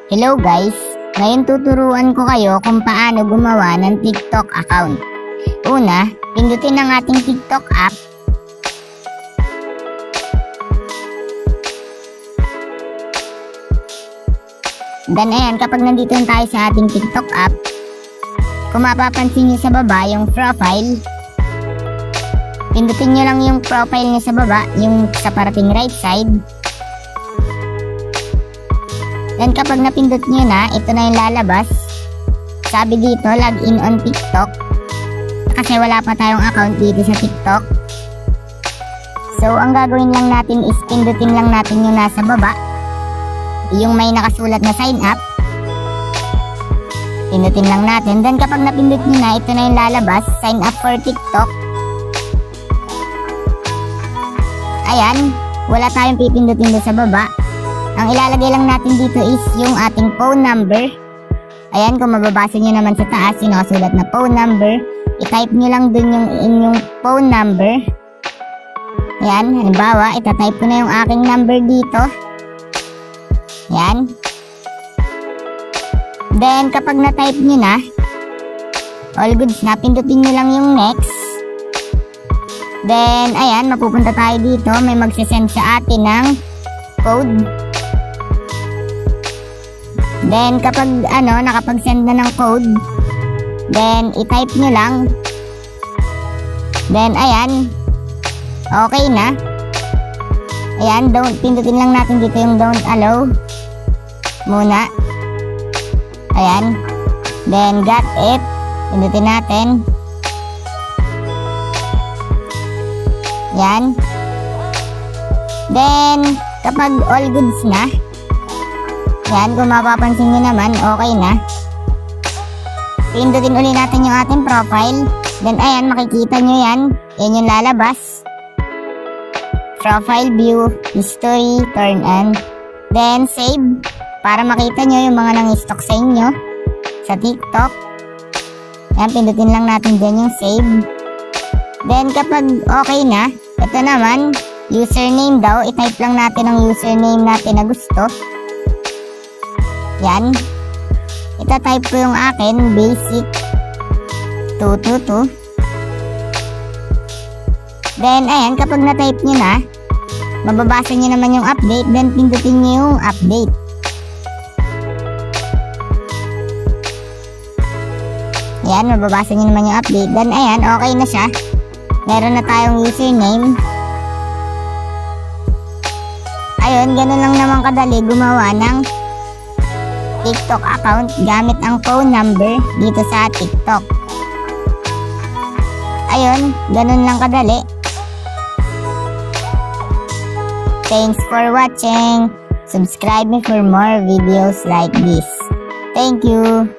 Hello guys! Ngayon tuturuan ko kayo kung paano gumawa ng TikTok account. Una, pindutin ang ating TikTok app. Then ayan, kapag nandito tayo sa ating TikTok app, kung mapapansin nyo sa baba yung profile, pindutin nyo lang yung profile nyo sa baba, yung sa parating right side. Then kapag napindot nyo na, ito na yung lalabas. Sabi dito, login on TikTok. Kasi wala pa tayong account dito sa TikTok. So, ang gagawin lang natin is pindutin lang natin yung nasa baba. Yung may nakasulat na sign up. Pindutin lang natin. Then kapag napindot nyo na, ito na yung lalabas. Sign up for TikTok. Ayan, wala tayong pipindutin doon sa baba. Ang ilalagay lang natin dito is yung ating phone number. Ayan, kung mababasa nyo naman sa taas, yung nakasulat na phone number. I-type nyo lang dun yung inyong phone number. Ayan, halimbawa, itatype ko na yung aking number dito. Ayan. Then, kapag na-type nyo na, all goods na, pindutin nyo lang yung next. Then, ayan, mapupunta tayo dito. May magsisend sa atin ng code. Then, kapag nakapag-send na ng code, then, i-type nyo lang. Then, ayan, okay na. Ayan, pindutin lang natin dito yung don't allow muna. Ayan. Then, got it. Pindutin natin. Ayan. Then, kapag all goods na, yan, kung mapapansin nyo naman, okay na. Pindutin ulit natin yung ating profile. Then, ayan, makikita nyo yan. Yan yung lalabas. Profile view, history, turn on. Then, save. Para makita nyo yung mga nang-stock sa inyo sa TikTok. Yan, pindutin lang natin dyan yung save. Then, kapag okay na, ito naman, username daw. I-type lang natin ang username natin na gusto. Yan. Ita-type ko yung akin, basic 222. Then, ayan, kapag na-type nyo na, mababasa nyo naman yung update, then pindutin nyo yung update. Ayan, mababasa nyo naman yung update. Then, ayan, okay na siya. Meron na tayong username. Ayun, ganun lang naman kadali gumawa ng TikTok account gamit ang phone number dito sa TikTok. Ayun, ganun lang kadali. Thanks for watching. Subscribe me for more videos like this. Thank you.